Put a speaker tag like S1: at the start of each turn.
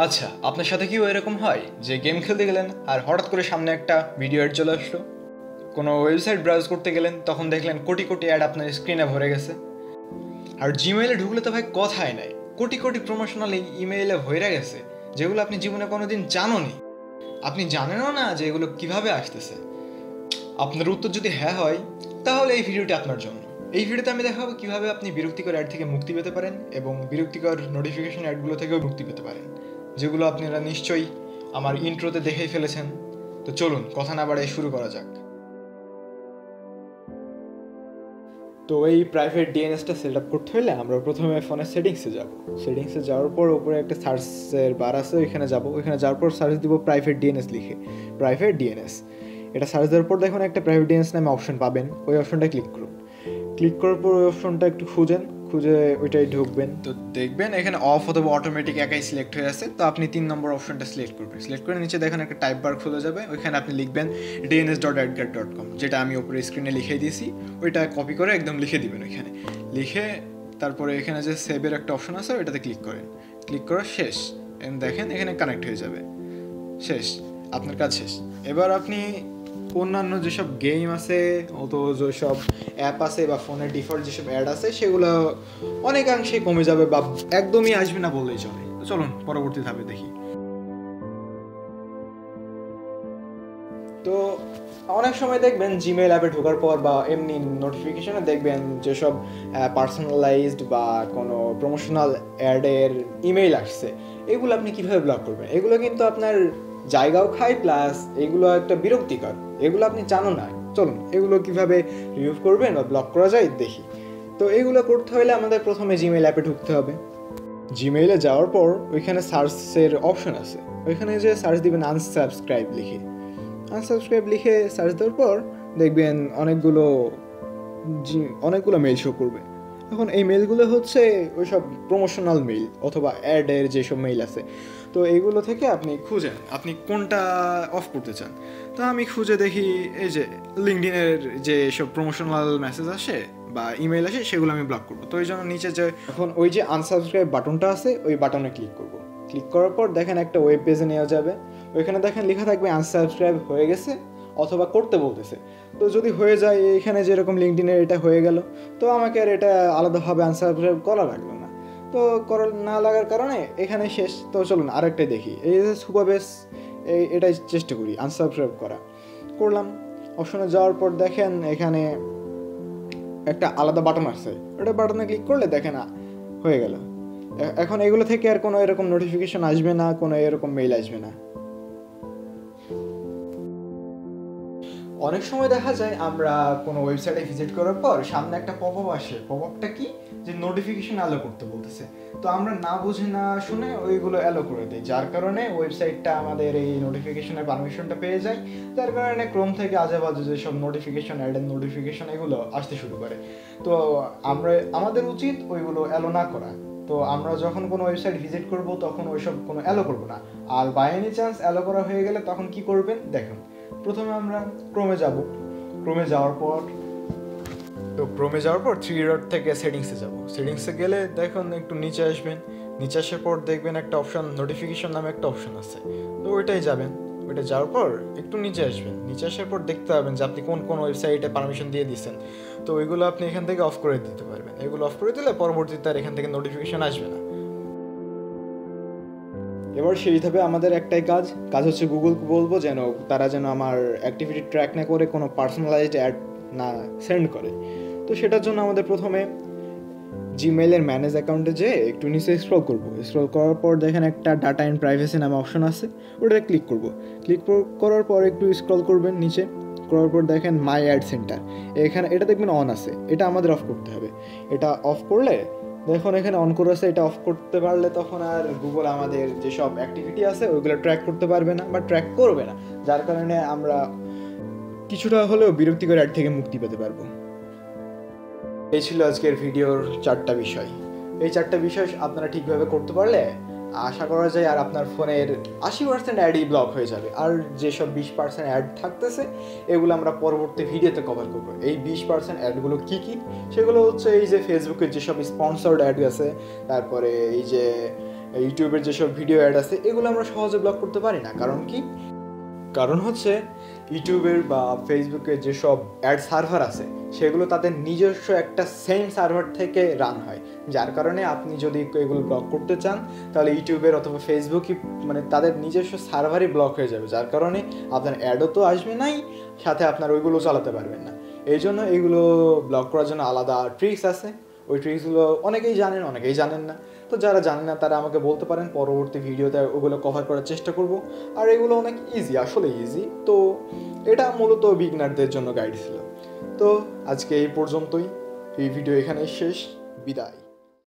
S1: আচ্ছা, আপনার সাথে কি এরকম হয় যে গেম খেলতে গেলেন আর হঠাৎ করে সামনে একটা ভিডিও অ্যাড চলে আসলো? কোনো ওয়েবসাইট ব্রাউজ করতে গেলেন, তখন দেখলেন কোটি কোটি অ্যাড আপনার স্ক্রিনে ভরে গেছে। আর জিমেইলে ঢুকলে তো ভাই কথাই নাই, কোটি কোটি প্রমোশনাল ইমেইলে ভরে গেছে, যেগুলো আপনি জীবনে কোনোদিন জানোনি। আপনি জানেনও না যে এগুলো কিভাবে আসতেছে। আপনার উত্তর যদি হ্যাঁ হয়, তাহলে এই ভিডিওটি আপনার জন্য। এই ভিডিওতে আমি দেখাবো কিভাবে আপনি বিরক্তিকর অ্যাড থেকে মুক্তি পেতে পারেন এবং বিরক্তিকর নোটিফিকেশন অ্যাডগুলো থেকেও মুক্তি পেতে পারেন, যেগুলো আপনারা নিশ্চয়ই আমার ইন্ট্রোতে দেখেই ফেলেছেন। তো চলুন কথা না বাড়িয়ে শুরু করা যাক। তো এই প্রাইভেট ডিএনএসটা সেট আপ করতে হলে আমরা প্রথমে ফোনের সেটিংসে যাব। সেটিংসে যাওয়ার পর উপরে একটা সার্চের বার আছে, ওইখানে যাব। ওইখানে যাওয়ার পর সার্চ দিব প্রাইভেট ডিএনএস লিখে, প্রাইভেট ডিএনএস। এটা সার্চ দেওয়ার পর দেখুন একটা প্রাইভেট ডিএনএস নামে অপশন পাবেন, ওই অপশনটা ক্লিক করুন। ক্লিক করার পর ওই অপশনটা একটু খুঁজে ওইটাই ঢুকবেন। তো দেখবেন এখানে অফ অথবা অটোমেটিক একাই সিলেক্ট হয়ে আছে। তো আপনি 3 নম্বর অপশনটা সিলেক্ট করবেন। সিলেক্ট করে নিচে দেখেন একটা টাইপ বার খুলে যাবে, ওইখানে আপনি লিখবেন dns.adguard.com, যেটা আমি উপরে স্ক্রিনে লিখে দিয়েছি। ওইটা কপি করে একদম লিখে দিবেন ওইখানে। লিখে তারপরে এখানে যে সেভের একটা অপশন আছে ওইটাতে ক্লিক করেন। ক্লিক করা শেষ, দেখেন এখানে কানেক্ট হয়ে যাবে। শেষ, আপনার কাজ শেষ। এবার আপনি অন্যান্য যেসব গেম আছে অথবা যেসব অ্যাপ আছে বা ফোনের ডিফল্ট যেসব অ্যাড আছে সেগুলো অনেকাংশে কমে যাবে বা একদমই আসবে না বললেই চলে। তো চলুন পরবর্তী ধাপে দেখি। তো অনেক সময় দেখবেন জিমেইল অ্যাপে ঢোকার পর বা এমনি নোটিফিকেশনে দেখবেন যেসব পার্সোনালাইজড বা কোনো প্রমোশনাল অ্যাডের ইমেইল আসছে, এগুলো আপনি কীভাবে ব্লক করবেন? এগুলো কিন্তু আপনার জায়গাও খায়, প্লাস এগুলো একটা বিরক্তিকর, এগুলো আপনি জানো না। চলুন এগুলো কিভাবে রিমুভ করবেন বা ব্লক করা যায় দেখি। তো এগুলো করতে হলে আমাদের প্রথমে জিমেইল অ্যাপে ঢুকতে হবে। জিমেইলে যাওয়ার পর ওইখানে সার্চের অপশন আছে, ওইখানে যে সার্চ দিবেন আনসাবস্ক্রাইব লিখে। আনসাবস্ক্রাইব লিখে সার্চ দেওয়ার পর দেখবেন অনেকগুলো মেইল শো করবে। এখন এই মেইলগুলো হচ্ছে ওইসব প্রমোশনাল মেইল অথবা অ্যাডের যেসব মেইল আছে। তো এইগুলো থেকে আপনি খুঁজেন আপনি কোনটা অফ করতে চান। তো আমি খুঁজে দেখি এই যে লিঙ্কডইনের যে সব প্রমোশনাল মেসেজ আসে বা ইমেল আসে সেগুলো আমি ব্লক করবো। তো এই জন্য নিচে যে এখন ওই যে আনসাবস্ক্রাইব বাটনটা আছে ওই বাটনে ক্লিক করব। ক্লিক করার পর দেখেন একটা ওয়েব পেজে নেওয়া যাবে। ওইখানে দেখেন লেখা থাকবে আনসাবস্ক্রাইব হয়ে গেছে অথবা করতে বলতেছে। তো যদি হয়ে যায়, এখানে যেরকম লিঙ্কডইনের এটা হয়ে গেল, তো আমাকে আর এটা আলাদাভাবে আনসাবস্ক্রাইব করা লাগলো না। তো করা না লাগার কারণে এখানে শেষ। তো চলুন আরেকটাই দেখি, এই যে সুপারবেস, এটাই চেষ্টা করি আনসাবস্ক্রাইব করলাম। অপশনে যাওয়ার পর দেখেন এখানে একটা আলাদা বাটন আছে, ওটা বাটনে ক্লিক করলে দেখেন হয়ে গেল। এখন এগুলো থেকে আর কোনো এরকম নোটিফিকেশন আসবে না, কোনো এরকম মেইল আসবে না। অনেক সময় দেখা যায় আমরা কোনো ওয়েবসাইটে ভিজিট করার পর সামনে একটা পপ আপ আসে। পপ আপটা কি, যে নোটিফিকেশন অ্যালো করতে বলতেছে। তো আমরা না বুঝে না শুনে ওইগুলো অ্যালো করে দিই, যার কারণে ওয়েবসাইটটা আমাদের এই নোটিফিকেশনের পারমিশনটা পেয়ে যায়। যার কারণে ক্রোম থেকে আজে বাজে যেসব নোটিফিকেশন, অ্যাডের নোটিফিকেশন এগুলো আসতে শুরু করে। তো আমাদের উচিত ওইগুলো অ্যালো না করা। তো আমরা যখন কোনো ওয়েবসাইট ভিজিট করব তখন ওইসব কোনো অ্যালো করবো না। আর বাই এনি চান্স অ্যালো করা হয়ে গেলে তখন কি করবেন দেখুন। প্রথমে আমরা ক্রোমে যাব। ক্রোমে যাওয়ার পর 3 ডট থেকে সেটিংসে যাব। সেটিংসে গেলে দেখুন একটু নিচে আসবেন। নিচে আসার পর দেখবেন একটা অপশন নোটিফিকেশন নামে একটা অপশন আছে। তো ওইটাই যাবেন। ওইটা যাওয়ার পর একটু নিচে আসবেন। নিচে আসার পর দেখতে পাবেন যে আপনি কোন ওয়েবসাইটে পারমিশন দিয়ে দিচ্ছেন। তো ওইগুলো আপনি এখান থেকে অফ করে দিতে পারবেন। এগুলো অফ করে দিলে পরবর্তীতে আর এখান থেকে নোটিফিকেশন আসবে না। এবার সেই হিসাবে আমাদের একটাই কাজ হচ্ছে গুগলকে বলবো তারা যেন আমার অ্যাক্টিভিটি ট্র্যাক না করে কোনো পার্সোনালাইজড অ্যাড না সেন্ড করে। তো সেটার জন্য আমাদের প্রথমে জিমেইলের ম্যানেজ অ্যাকাউন্টে যেয়ে একটু নিচে স্ক্রল করার পর দেখেন একটা ডাটা অ্যান্ড প্রাইভেসি নামে অপশন আছে, ওটাতে ক্লিক করার পর একটু স্ক্রল করবেন নিচে। করার পর দেখেন মাই অ্যাড সেন্টার, এটা দেখবেন অন আছে, এটা আমাদের অফ করতে হবে। এটা অফ করলে দেখুন এখানে অন করে আছে, এটা অফ করতে পারলে তখন আর গুগল আমাদের যেসব অ্যাক্টিভিটি আছে ওইগুলো ট্র্যাক করতে পারবে না বা ট্র্যাক করবে না, যার কারণে আমরা কিছুটা হলেও বিরক্তিকর অ্যাড থেকে মুক্তি পেতে পারবো। এই ছিল আজকের ভিডিওর 4টা বিষয়। এই 4টা বিষয় আপনারা ঠিকভাবে করতে পারলে আশা করা যায় আর আপনার ফোনের 80% অ্যাডই ব্লক হয়ে যাবে। আর যেসব 20% অ্যাড থাকতেছে এগুলো আমরা পরবর্তী ভিডিওতে কভার করবো। এই 20% অ্যাডগুলো কী সেগুলো হচ্ছে এই যে ফেসবুকের যেসব স্পন্সর্ড অ্যাড আছে, তারপরে এই যে ইউটিউবের যেসব ভিডিও অ্যাড আছে এগুলো আমরা সহজে ব্লক করতে পারি না। কারণ কি? কারণ হচ্ছে ইউটিউবের বা ফেসবুকের যেসব অ্যাড সার্ভার আছে সেগুলো তাদের নিজস্ব একটা সেম সার্ভার থেকে রান হয়, যার কারণে আপনি যদি এগুলো ব্লক করতে চান তাহলে ইউটিউবের অথবা ফেসবুকই মানে তাদের নিজস্ব সার্ভারই ব্লক হয়ে যাবে, যার কারণে আপনার অ্যাডও তো আসবে নাই, সাথে আপনার ওইগুলো চালাতে পারবেন না। এই জন্য এইগুলো ব্লক করার জন্য আলাদা ট্রিক্স আছে। ওই ট্রিক্সগুলো অনেকেই জানেন, অনেকেই জানেন না। তো যারা জানেন না তারা আমাকে বলতে পারেন, পরবর্তী ভিডিওতে ওগুলো কভার করার চেষ্টা করব। আর এগুলো অনেক ইজি, আসলে ইজি। তো এটা মূলত বিগনারদের জন্য গাইড ছিল। তো আজকে এই পর্যন্তই, এই ভিডিও এখানেই শেষ। বিদায়।